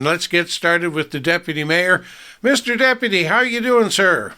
Let's get started with the Deputy Mayor. Mr. Deputy, how are you doing, sir?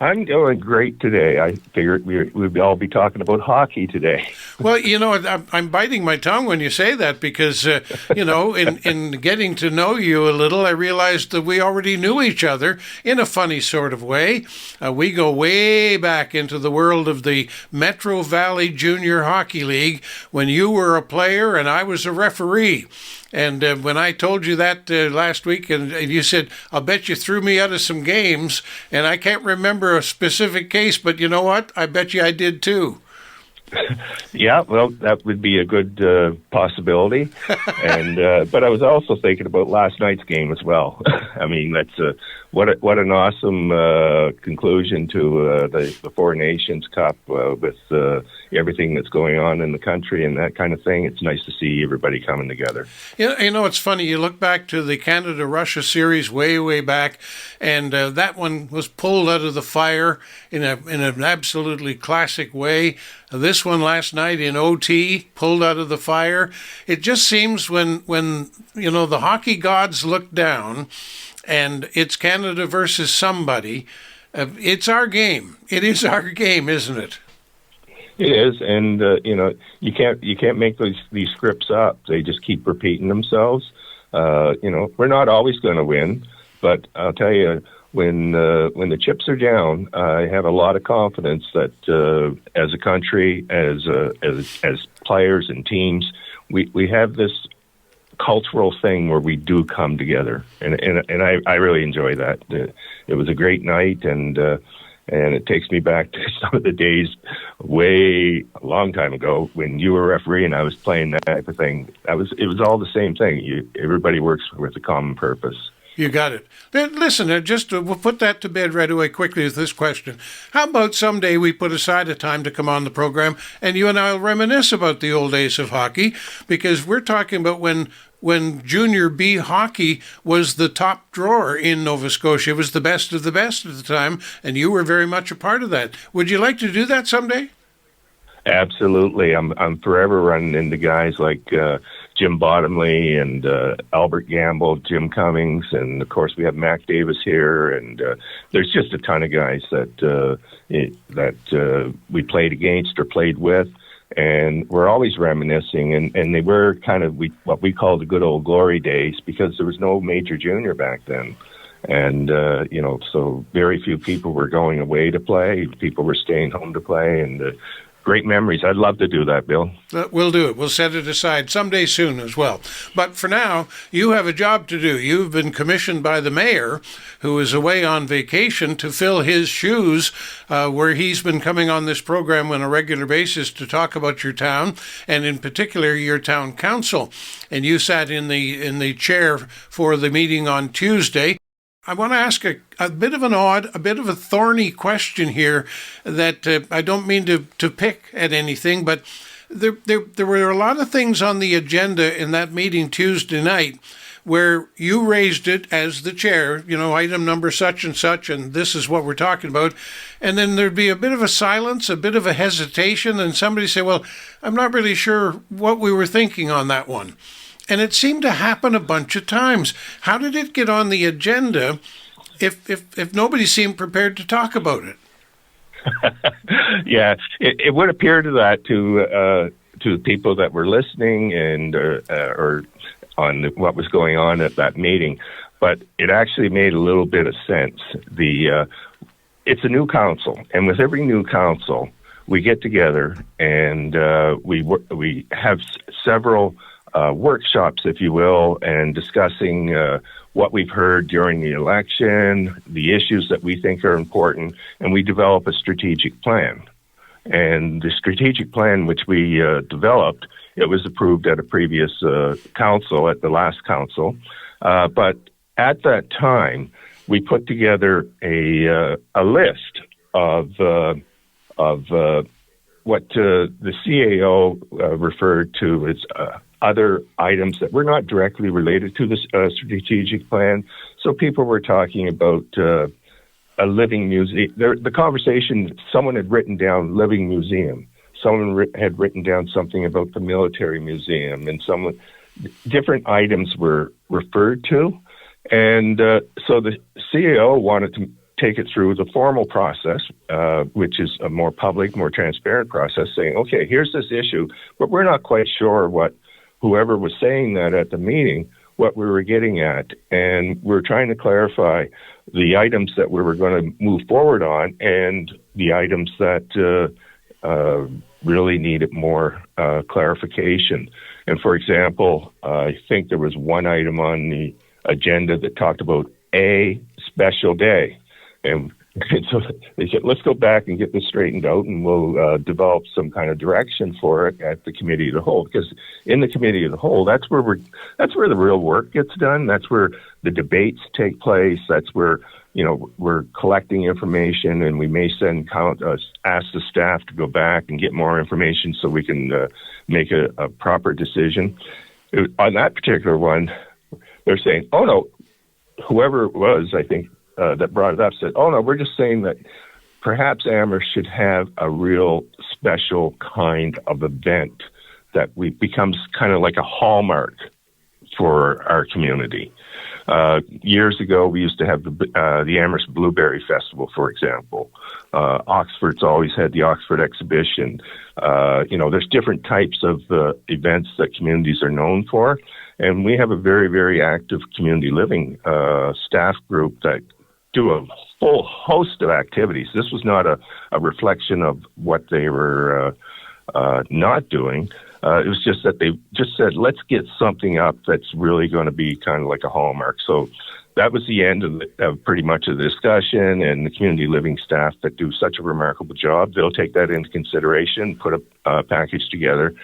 I'm doing great today. I figured we'd all be talking about hockey today. Well, I'm biting my tongue when you say that because, in getting to know you a little, I realized that we already knew each other in a funny sort of way. We go way back into the world of the Metro Valley Junior Hockey League when you were a player and I was a referee. And when I told you that last week, and you said, I'll bet you threw me out of some games, and I can't remember a specific case, but you know what? I bet you I did too. Yeah, well, that would be a good possibility. But I was also thinking about last night's game as well. I mean, that's what an awesome conclusion to the Four Nations Cup with everything that's going on in the country and that kind of thing. It's nice to see everybody coming together. It's funny. You look back to the Canada-Russia series way, way back, and that one was pulled out of the fire in an absolutely classic way. This one last night in OT, pulled out of the fire. It just seems when the hockey gods look down and it's Canada versus somebody, it's our game. It is our game, isn't it? It is, and you can't make these scripts up. They just keep repeating themselves. We're not always going to win, but I'll tell you, when the chips are down, I have a lot of confidence that as a country, as players and teams, we have this cultural thing where we do come together, and I really enjoy that. It was a great night, and it takes me back to some of the days a long time ago when you were a referee and I was playing that type of thing. It was all the same thing. Everybody works with a common purpose. You got it. Listen, we'll put that to bed right away quickly with this question. How about someday we put aside a time to come on the program and you and I will reminisce about the old days of hockey, because we're talking about when Junior B hockey was the top drawer in Nova Scotia. It was the best of the best at the time, and you were very much a part of that. Would you like to do that someday? Absolutely. I'm forever running into guys like Jim Bottomley and Albert Gamble, Jim Cummings, and of course we have Mac Davis here, and there's just a ton of guys that we played against or played with, and we're always reminiscing, and they were kind of what we call the good old glory days, because there was no major junior back then. And, so very few people were going away to play. People were staying home to play, and great memories. I'd love to do that, Bill. We'll do it. We'll set it aside someday soon as well. But for now, you have a job to do. You've been commissioned by the mayor, who is away on vacation, to fill his shoes, where he's been coming on this program on a regular basis to talk about your town, and in particular your town council. And you sat in the chair for the meeting on Tuesday. I want to ask a bit of a thorny question here that I don't mean to pick at anything, but there were a lot of things on the agenda in that meeting Tuesday night where you raised it as the chair, item number such and such, and this is what we're talking about. And then there'd be a bit of a silence, a bit of a hesitation, and somebody say, well, I'm not really sure what we were thinking on that one. And it seemed to happen a bunch of times. How did it get on the agenda if nobody seemed prepared to talk about it? Yeah, it would appear to that to the people that were listening and or on what was going on at that meeting, but it actually made a little bit of sense. It's a new council, and with every new council, we get together and we have several workshops, if you will, and discussing what we've heard during the election, the issues that we think are important, and we develop a strategic plan. And the strategic plan which we developed, it was approved at a previous council, at the last council. But at that time, we put together a list of what the CAO referred to as other items that were not directly related to the strategic plan. So people were talking about a living museum. The conversation, someone had written down living museum. Someone had written down something about the military museum, and someone, different items were referred to. And so the CAO wanted to take it through the formal process, which is a more public, more transparent process, saying, okay, here's this issue, but we're not quite sure what whoever was saying that at the meeting, what we were getting at. And we're trying to clarify the items that we were going to move forward on and the items that really needed more clarification. And for example, I think there was one item on the agenda that talked about a special day. And so they said, let's go back and get this straightened out, and we'll develop some kind of direction for it at the committee of the whole. Because in the committee of the whole, that's where the real work gets done. That's where the debates take place. That's where we're collecting information, and we may ask the staff to go back and get more information so we can make a proper decision. On that particular one, they're saying, oh no, whoever it was, I think, that brought it up said, oh no, we're just saying that perhaps Amherst should have a real special kind of event that becomes kind of like a hallmark for our community. Years ago, we used to have the Amherst Blueberry Festival, for example. Oxford's always had the Oxford Exhibition. There's different types of events that communities are known for. And we have a very, very active community living staff group that do a full host of activities. This was not a reflection of what they were not doing. It was just that they just said, let's get something up that's really going to be kind of like a hallmark. So that was the end of pretty much of the discussion, and the community living staff that do such a remarkable job, they'll take that into consideration, put a package together.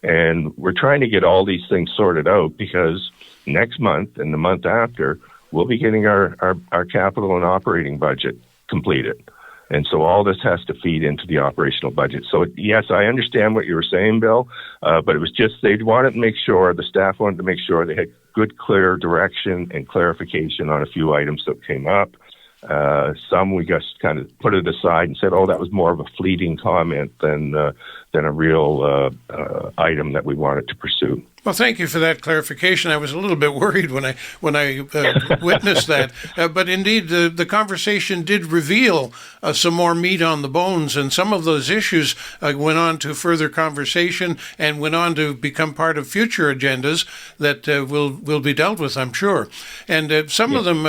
And we're trying to get all these things sorted out because next month and the month after, we'll be getting our capital and operating budget completed. And so all this has to feed into the operational budget. So, yes, I understand what you were saying, Bill, but it was just the staff wanted to make sure they had good, clear direction and clarification on a few items that came up. Some we just kind of put it aside and said, oh, that was more of a fleeting comment than a real item that we wanted to pursue. Well, thank you for that clarification. I was a little bit worried when I witnessed that. But indeed, the conversation did reveal some more meat on the bones, and some of those issues went on to further conversation and went on to become part of future agendas that will be dealt with, I'm sure. And some of them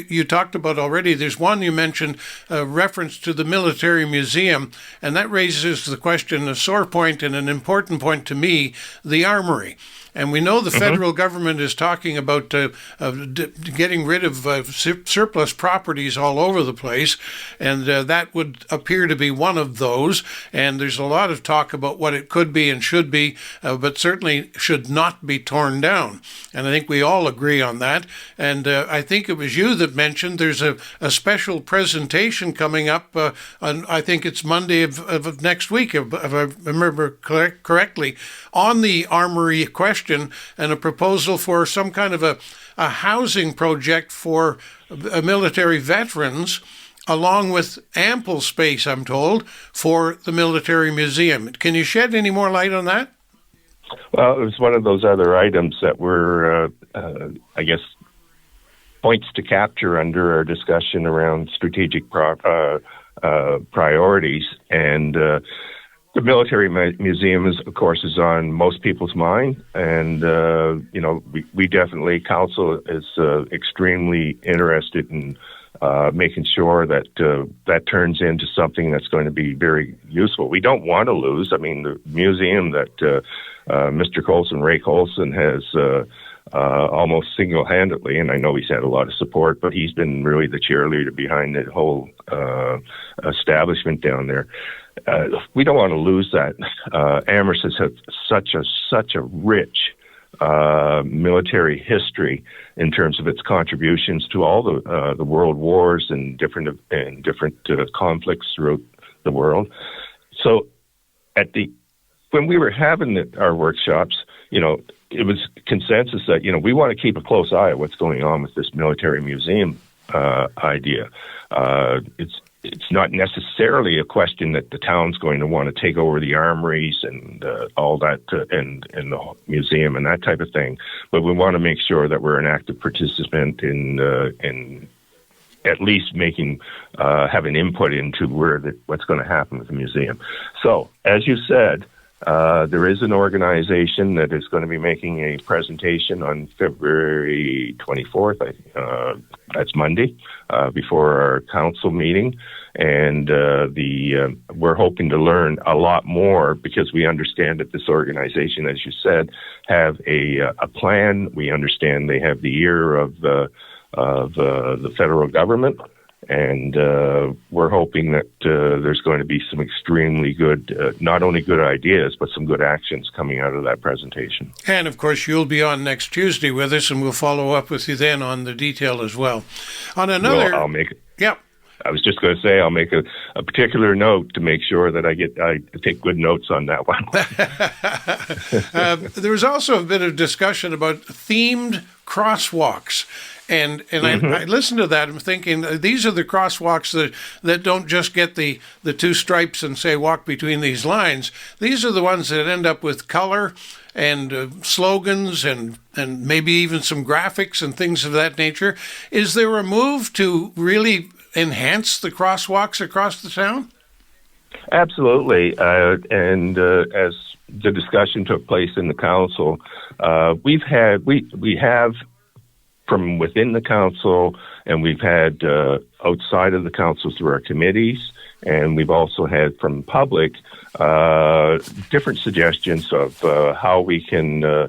you talked about already. There's one you mentioned, reference to the military museum, and that raises the question, a sore point and an important point to me, the armory. And we know the federal government is talking about getting rid of surplus properties all over the place, and that would appear to be one of those. And there's a lot of talk about what it could be and should be, but certainly should not be torn down. And I think we all agree on that. And I think it was you that mentioned there's a special presentation coming up on, I think it's Monday of next week, if I remember correctly, on the armory question and a proposal for some kind of a housing project for military veterans, along with ample space, I'm told, for the military museum. Can you shed any more light on that? Well, it was one of those other items that were, I guess, points to capture under our discussion around strategic priorities. And the military museum is, of course, is on most people's mind, and we definitely, council is extremely interested in making sure that that turns into something that's going to be very useful. We don't want to lose. I mean, the museum that Mr. Colson, Ray Colson, has almost single-handedly, and I know he's had a lot of support, but he's been really the cheerleader behind the whole establishment down there. We don't want to lose that. Amherst has had such a rich military history in terms of its contributions to all the world wars and different conflicts throughout the world. So, when we were having our workshops, it was consensus that we want to keep a close eye on what's going on with this military museum idea. it's not necessarily a question that the town's going to want to take over the armories and all that and the museum and that type of thing. But we want to make sure that we're an active participant in at least making having input into what's going to happen with the museum. So, as you said, there is an organization that is going to be making a presentation on February 24th. That's Monday, before our council meeting. And we're hoping to learn a lot more because we understand that this organization, as you said, have a plan. We understand they have the ear of the federal government. And we're hoping that there's going to be some extremely good, not only good ideas, but some good actions coming out of that presentation. And, of course, you'll be on next Tuesday with us, and we'll follow up with you then on the detail as well. On another... Well, I'll make it. Yeah. I was just going to say I'll make a particular note to make sure that I take good notes on that one. There was also a bit of discussion about themed crosswalks. And I listened to that and thinking, these are the crosswalks that don't just get the two stripes and say walk between these lines. These are the ones that end up with color and slogans and maybe even some graphics and things of that nature. Is there a move to really enhance the crosswalks across the town? Absolutely. And as the discussion took place in the council, we have from within the council, and we've had outside of the council through our committees, and we've also had from public different suggestions of how we can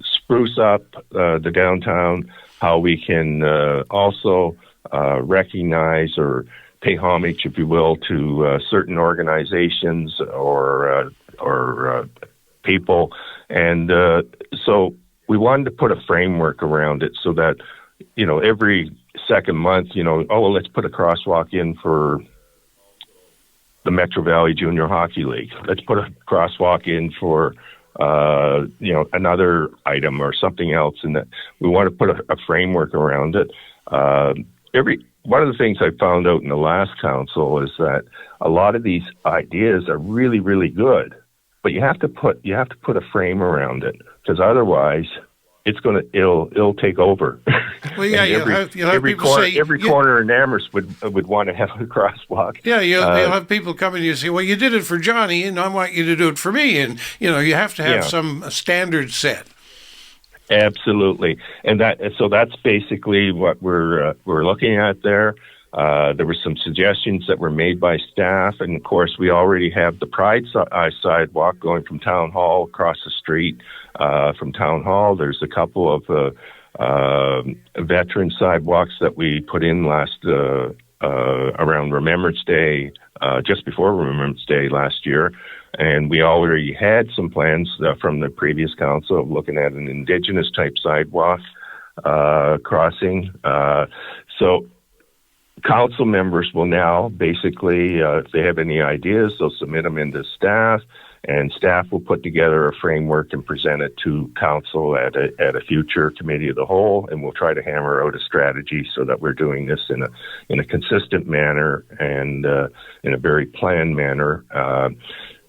spruce up the downtown, how we can also recognize or pay homage, if you will, to certain organizations or people. And so we wanted to put a framework around it so that, every second month, let's put a crosswalk in for the Metro Valley Junior Hockey League. Let's put a crosswalk in for, another item or something else. And that we want to put a framework around it. One of the things I found out in the last council is that a lot of these ideas are really, really good, but you have to put a frame around it, because otherwise it'll take over. Well, yeah, you'll have people say every corner in Amherst would want to have a crosswalk. Yeah, you'll have people come in and you say, well, you did it for Johnny, and I want you to do it for me, and you have to have some standard set. Absolutely, and that's basically what we're looking at there. There were some suggestions that were made by staff, and of course, we already have the Pride sidewalk going from Town Hall across the street from Town Hall. There's a couple of veteran sidewalks that we put in last around Remembrance Day, just before Remembrance Day last year. And we already had some plans from the previous council of looking at an Indigenous type sidewalk crossing. So council members will now basically, if they have any ideas, they'll submit them into staff, and staff will put together a framework and present it to council at a future committee of the whole, and we'll try to hammer out a strategy so that we're doing this in a consistent manner and in a very planned manner.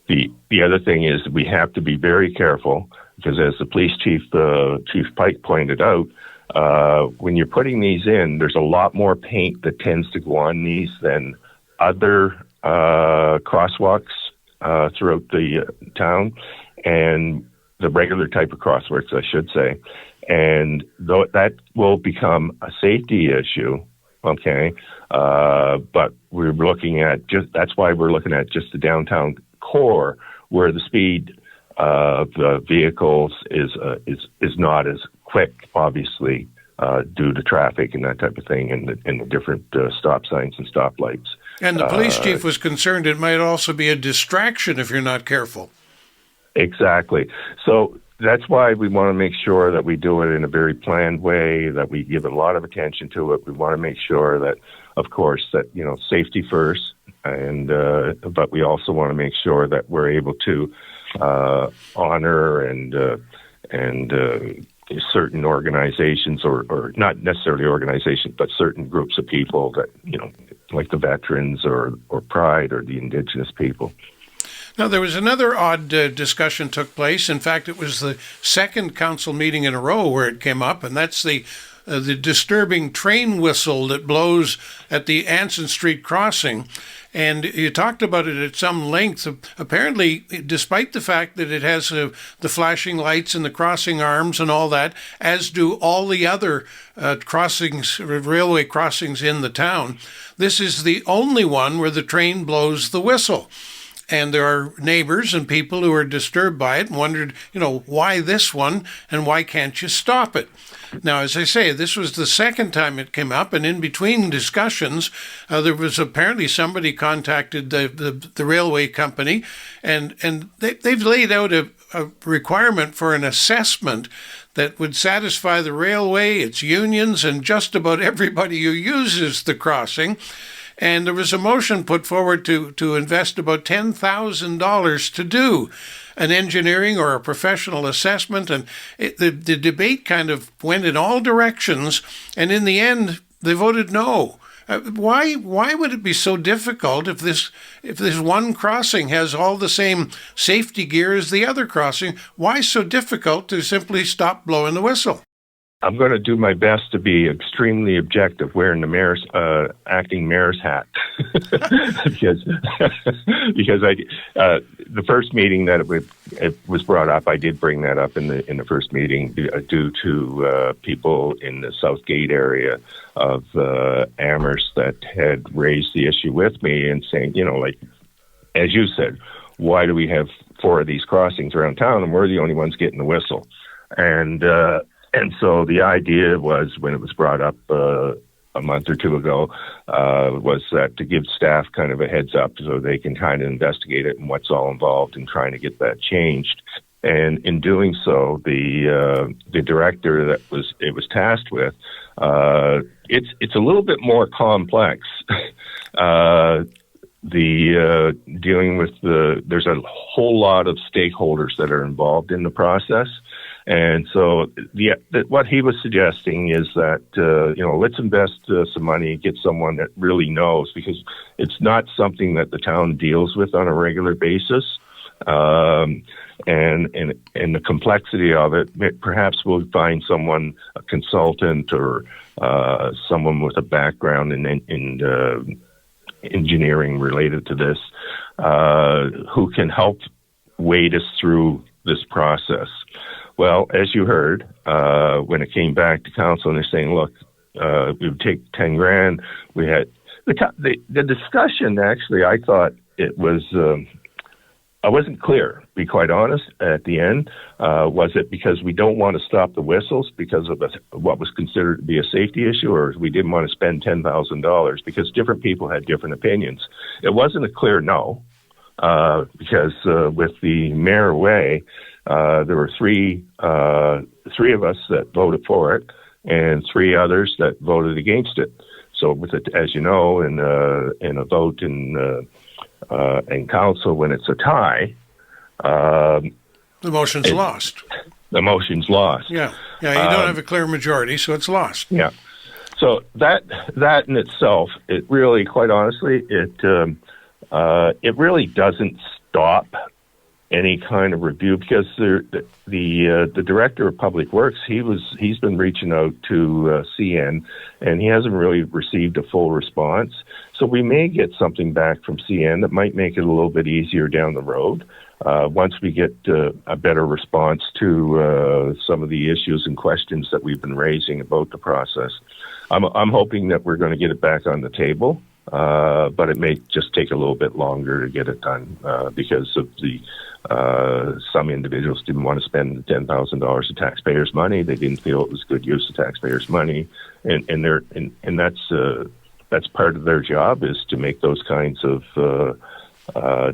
The other thing is we have to be very careful, because as the police chief, Chief Pike, pointed out, when you're putting these in, there's a lot more paint that tends to go on these than other crosswalks throughout the town, and the regular type of crosswalks, I should say. And that will become a safety issue, okay? But we're looking at that's why we're looking at just the downtown core, where the speed of the vehicles is not as quick, obviously, due to traffic and that type of thing, and the different stop signs and stoplights. And the police chief was concerned it might also be a distraction if you're not careful. Exactly. So that's why we want to make sure that we do it in a very planned way, that we give a lot of attention to it. We want to make sure that, of course, that safety first, and but we also want to make sure that we're able to honor and certain organizations, or not necessarily organizations, but certain groups of people that, like the veterans or Pride or the Indigenous people. Now, there was another odd discussion took place. In fact, it was the second council meeting in a row where it came up, and that's the disturbing train whistle that blows at the Anson Street crossing. And you talked about it at some length. Apparently, despite the fact that it has the flashing lights and the crossing arms and all that, as do all the other railway crossings in the town, this is the only one where the train blows the whistle. And there are neighbors and people who are disturbed by it and wondered, why this one and why can't you stop it? Now, as I say, this was the second time it came up, and in between discussions, there was apparently somebody contacted the railway company, and they've laid out a requirement for an assessment that would satisfy the railway, its unions, and just about everybody who uses the crossing. And there was a motion put forward to invest about $10,000 to do an engineering or a professional assessment. And the debate kind of went in all directions. And in the end, they voted no. Why would it be so difficult if this one crossing has all the same safety gear as the other crossing? Why so difficult to simply stop blowing the whistle? I'm going to do my best to be extremely objective, wearing the acting mayor's hat, because the first meeting that it was brought up, I did bring that up in the first meeting due to people in the Southgate area of Amherst that had raised the issue with me and saying, like as you said, why do we have 4 of these crossings around town and we're the only ones getting the whistle? And so the idea was, when it was brought up a month or two ago, was that to give staff kind of a heads up so they can kind of investigate it and what's all involved in trying to get that changed. And in doing so, the director that it was tasked with, it's a little bit more complex. Dealing with there's a whole lot of stakeholders that are involved in the process. And so what he was suggesting is that, let's invest some money, get someone that really knows, because it's not something that the town deals with on a regular basis. And the complexity of it, perhaps we'll find someone, a consultant or someone with a background in engineering related to this, who can help wade us through this process. Well, as you heard, when it came back to council and they're saying, look, we would take 10 grand. We had the discussion. Actually, I thought it was, I wasn't clear, to be quite honest, at the end. Was it because we don't want to stop the whistles because of what was considered to be a safety issue, or we didn't want to spend $10,000 because different people had different opinions? It wasn't a clear no, because with the mayor way, there were three of us that voted for it, and 3 others that voted against it. So, with it, as you know, in a vote in council, when it's a tie, the motion's lost. The motion's lost. Yeah. You don't have a clear majority, so it's lost. Yeah. So that in itself, it really, quite honestly, it really doesn't stop any kind of review, because the director of public works, he's been reaching out to CN, and he hasn't really received a full response. So we may get something back from CN that might make it a little bit easier down the road once we get a better response to some of the issues and questions that we've been raising about the process. I'm hoping that we're going to get it back on the table. But it may just take a little bit longer to get it done because of some individuals didn't want to spend $10,000 of taxpayers' money. They didn't feel it was good use of taxpayers' money, and that's part of their job, is to make those kinds of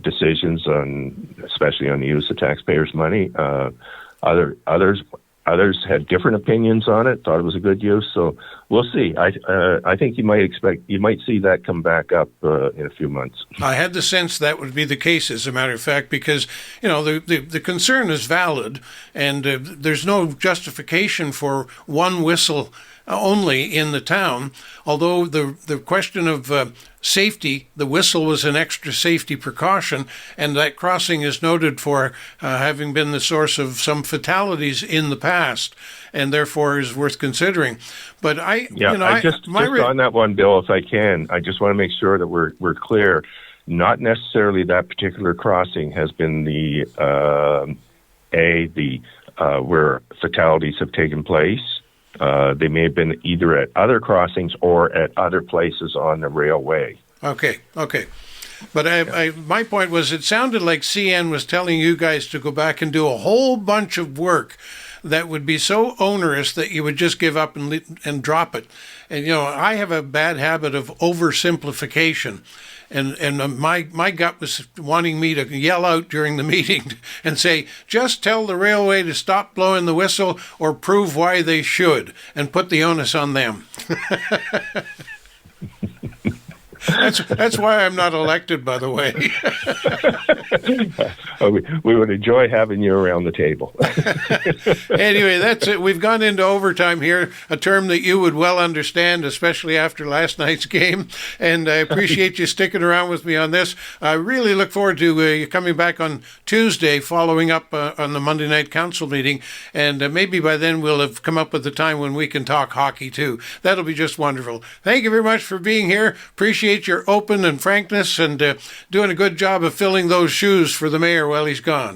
decisions on, especially on the use of taxpayers' money. Others, Others had different opinions on it, thought it was a good use. So we'll see. I think you might see that come back up in a few months. I had the sense that would be the case, as a matter of fact, because the concern is valid, and there's no justification for one whistle only in the town. Although the question of safety, the whistle was an extra safety precaution, and that crossing is noted for having been the source of some fatalities in the past, and therefore is worth considering. But just on that one, Bill, if I can, I just want to make sure that we're clear. Not necessarily that particular crossing has been the where fatalities have taken place. They may have been either at other crossings or at other places on the railway. Okay. But my point was, it sounded like CN was telling you guys to go back and do a whole bunch of work that would be so onerous that you would just give up and drop it. And, I have a bad habit of oversimplification. And my gut was wanting me to yell out during the meeting and say, just tell the railway to stop blowing the whistle or prove why they should, and put the onus on them. That's why I'm not elected, by the way. We would enjoy having you around the table. Anyway, that's it. We've gone into overtime here, a term that you would well understand, especially after last night's game. And I appreciate you sticking around with me on this. I really look forward to you coming back on Tuesday, following up on the Monday night council meeting. And maybe by then we'll have come up with a time when we can talk hockey too. That'll be just wonderful. Thank you very much for being here. Appreciate your open and frankness, and doing a good job of filling those shoes for the mayor while he's gone.